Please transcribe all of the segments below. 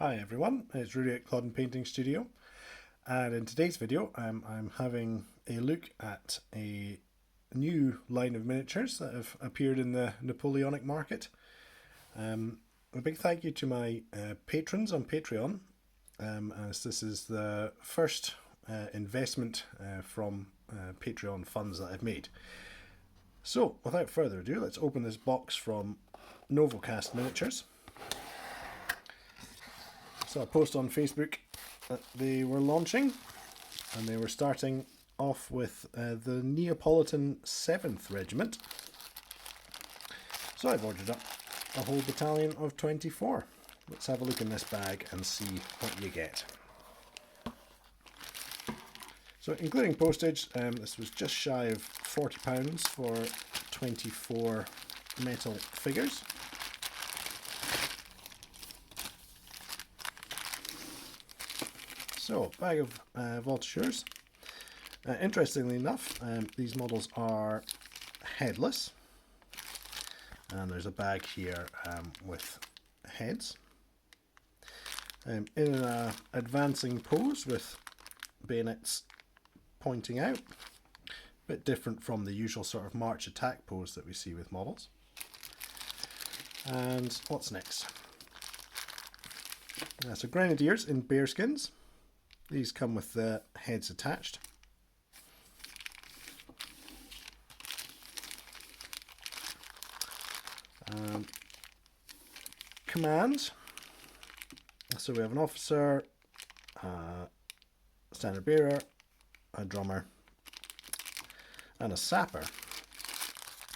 Hi everyone, it's Rudy at Claude Painting Studio, and in today's video I'm having a look at a new line of miniatures that have appeared in the Napoleonic market. A big thank you to my patrons on Patreon, as this is the first investment from Patreon funds that I've made. So without further ado, let's open this box from Novo Cast Miniatures. So I posted on Facebook that they were launching, and they were starting off with the Neapolitan 7th Regiment. So I've ordered up a whole battalion of 24. Let's have a look in this bag and see what you get. So including postage, this was just shy of £40 for 24 metal figures. So, bag of Voltigeurs. Interestingly enough, these models are headless, and there's a bag here with heads. In an advancing pose with bayonets pointing out, a bit different from the usual sort of march attack pose that we see with models. And what's next? So grenadiers in bearskins. These come with the heads attached. Command. So we have an officer, standard bearer, a drummer, and a sapper.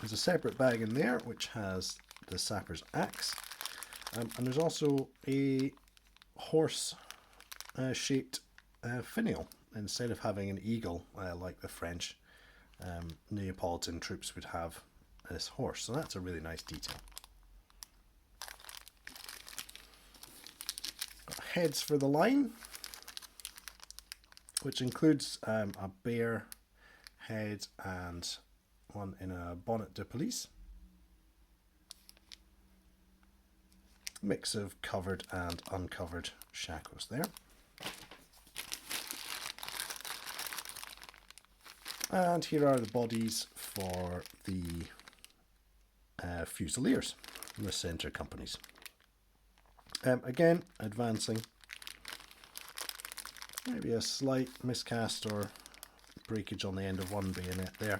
There's a separate bag in there which has the sapper's axe, and there's also a horse shaped finial instead of having an eagle like the French Neapolitan troops would have this horse. So that's a really nice detail. Got heads for the line, which includes a bear head and one in a bonnet de police. Mix of covered and uncovered shakos there. And here are the bodies for the Fusiliers, the centre companies. Again, advancing. Maybe a slight miscast or breakage on the end of one bayonet there.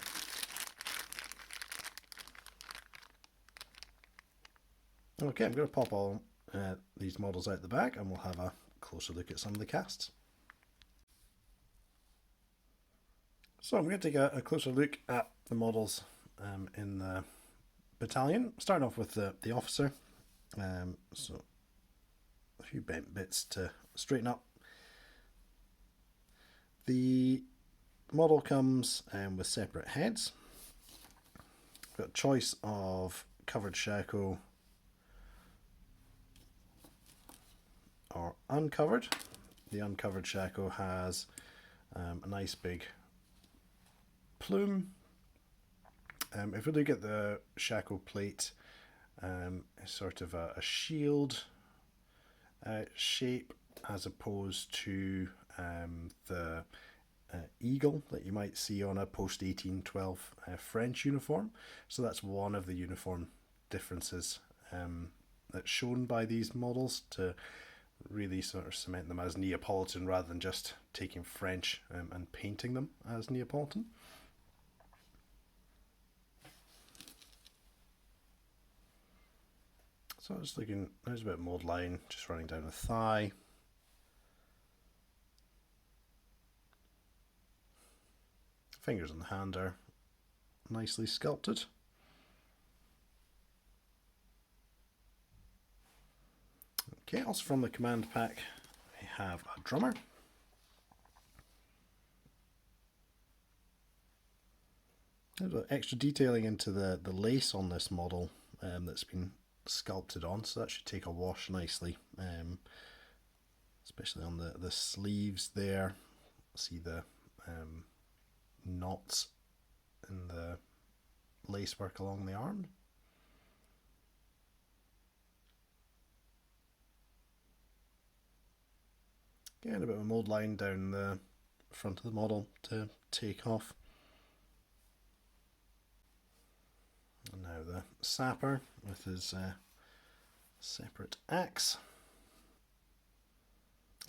Okay, I'm going to pop all these models out the back and we'll have a closer look at some of the casts. So I'm going to take a closer look at the models in the battalion. Starting off with the officer. So a few bent bits to straighten up. The model comes with separate heads. Got a choice of covered shako or uncovered. The uncovered shako has a nice big plume. If we look at the shako plate, it's sort of a shield shape as opposed to the eagle that you might see on a post-1812 French uniform. So that's one of the uniform differences that's shown by these models to really sort of cement them as Neapolitan rather than just taking French and painting them as Neapolitan. So just looking, there's a bit of mould line just running down the thigh. Fingers on the hand are nicely sculpted. Okay, also from the command pack, we have a drummer. There's extra detailing into the lace on this model that's been sculpted on, so that should take a wash nicely, especially on the sleeves there. See the knots in the lacework along the arm. Again, a bit of a mould line down the front of the model to take off. And now the sapper with his separate axe.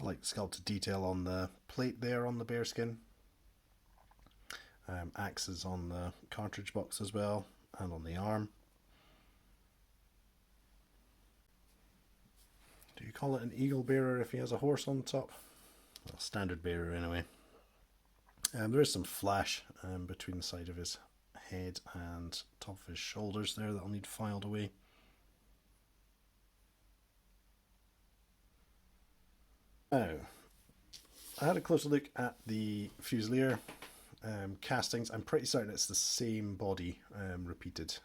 I like the sculpted detail on the plate there on the bearskin. Axes on the cartridge box as well, and on the arm. Do you call it an eagle bearer if he has a horse on top? Well, standard bearer anyway. There is some flash between the side of his head and top of his shoulders there that'll need filed away. Now, I had a closer look at the Fusilier castings. I'm pretty certain it's the same body repeated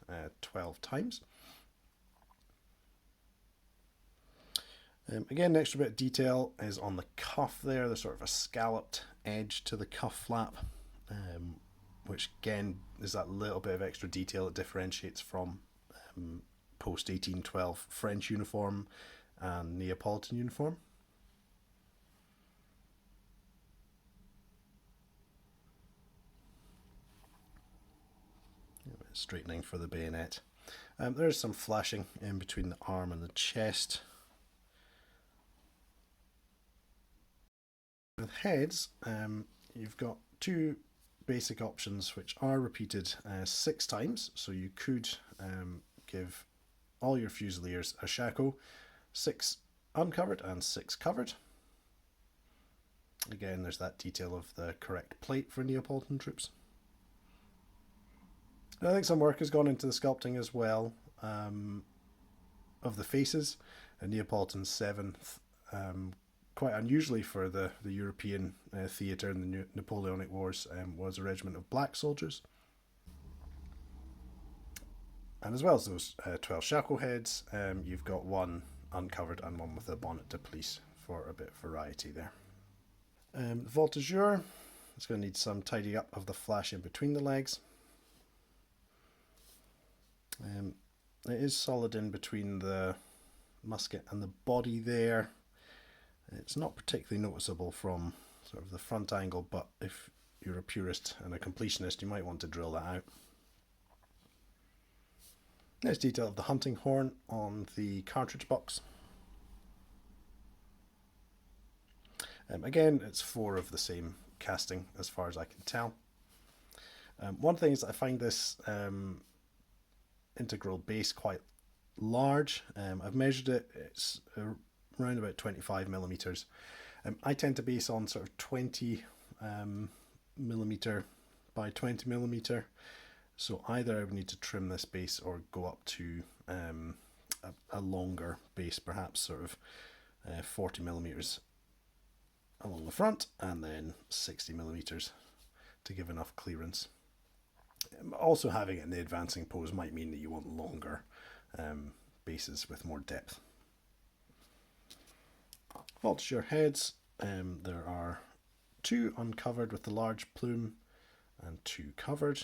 12 times. Again, an extra bit of detail is on the cuff there. There's sort of a scalloped edge to the cuff flap, which again is that little bit of extra detail that differentiates from post 1812 French uniform and Neapolitan uniform. Straightening for the bayonet. There's some flashing in between the arm and the chest. With heads, you've got two basic options which are repeated 6 times, so you could give all your Fusiliers a shako, 6 uncovered and 6 covered. Again, there's that detail of the correct plate for Neapolitan troops. I think some work has gone into the sculpting as well of the faces. Neapolitan 7th, quite unusually for the European theatre in the Napoleonic Wars, was a regiment of black soldiers. And as well as those 12 shako heads, you've got one uncovered and one with a bonnet de police for a bit of variety there. The voltigeur is going to need some tidying up of the flash in between the legs. It is solid in between the musket and the body there. It's not particularly noticeable from sort of the front angle, but if you're a purist and a completionist, you might want to drill that out. Nice detail of the hunting horn on the cartridge box. Again, it's 4 of the same casting as far as I can tell. One thing is I find this integral base quite large. I've measured it, it's around about 25 millimeters. I tend to base on sort of 20 millimeter by 20 millimeter, so either I would need to trim this base or go up to a longer base, perhaps sort of 40 millimeters along the front and then 60 millimeters to give enough clearance. Also, having it in the advancing pose might mean that you want longer bases with more depth. Voltigeur heads, there are 2 uncovered with the large plume and 2 covered.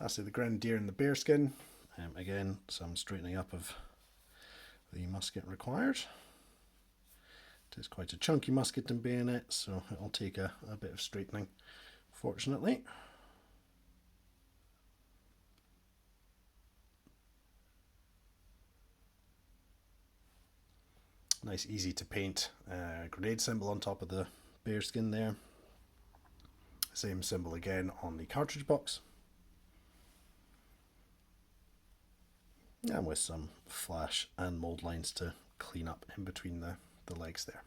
Lastly, the grenadier in the bearskin. Again, some straightening up of the musket required. It is quite a chunky musket and bayonet, so it'll take a bit of straightening, fortunately. Nice easy to paint grenade symbol on top of the bearskin there. Same symbol again on the cartridge box. And with some flash and mould lines to clean up in between the legs there.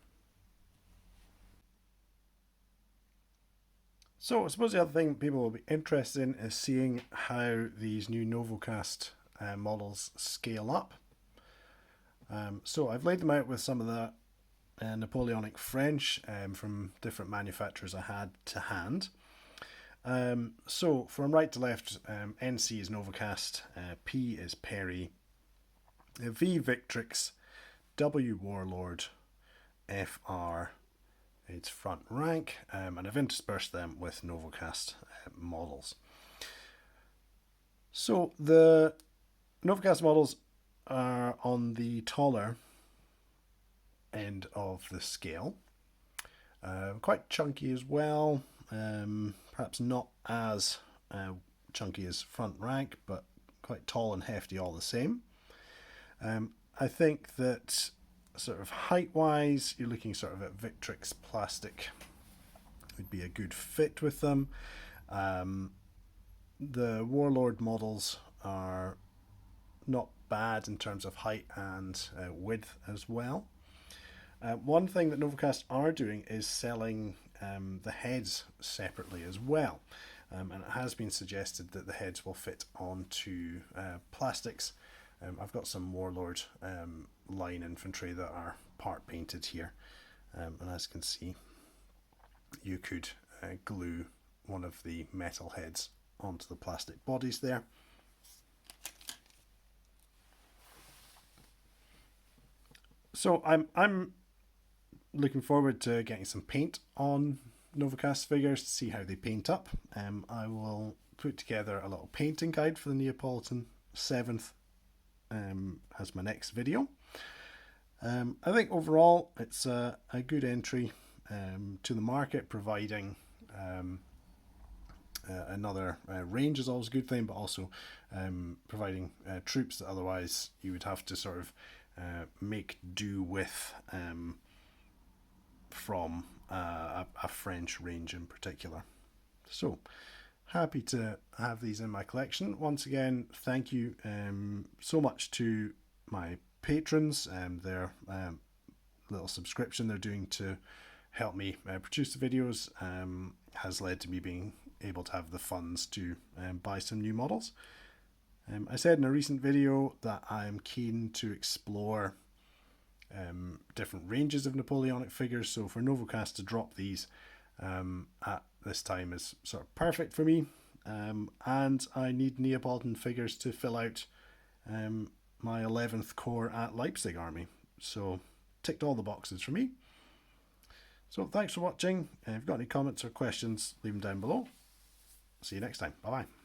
So I suppose the other thing people will be interested in is seeing how these new Novo Cast models scale up. So I've laid them out with some of the Napoleonic French from different manufacturers I had to hand. So from right to left, NC is Novo Cast, P is Perry, V Victrix, W Warlord, FR its front rank, and I've interspersed them with Novo Cast models. So the Novo Cast models are on the taller end of the scale. Quite chunky as well, perhaps not as chunky as front rank, but quite tall and hefty all the same. I think that sort of height wise, you're looking sort of at Victrix plastic would be a good fit with them. The Warlord models are not bad in terms of height and width as well. One thing that Novocast are doing is selling the heads separately as well, and it has been suggested that the heads will fit onto plastics. I've got some Warlord line infantry that are part painted here, and as you can see, you could glue one of the metal heads onto the plastic bodies there. So I'm looking forward to getting some paint on Novocast figures to see how they paint up. I will put together a little painting guide for the Neapolitan 7th as my next video. I think overall it's a good entry to the market, providing another range is always a good thing, but also providing troops that otherwise you would have to sort of make do with from a French range in particular. So happy to have these in my collection. Once again, thank you so much to my patrons and their little subscription they're doing to help me produce the videos has led to me being able to have the funds to buy some new models. I said in a recent video that I'm keen to explore different ranges of Napoleonic figures, so for Novocast to drop these at this time is sort of perfect for me, and I need Neapolitan figures to fill out my 11th Corps at Leipzig army, so ticked all the boxes for me. So thanks for watching. If you've got any comments or questions, leave them down below. See you next time. Bye bye.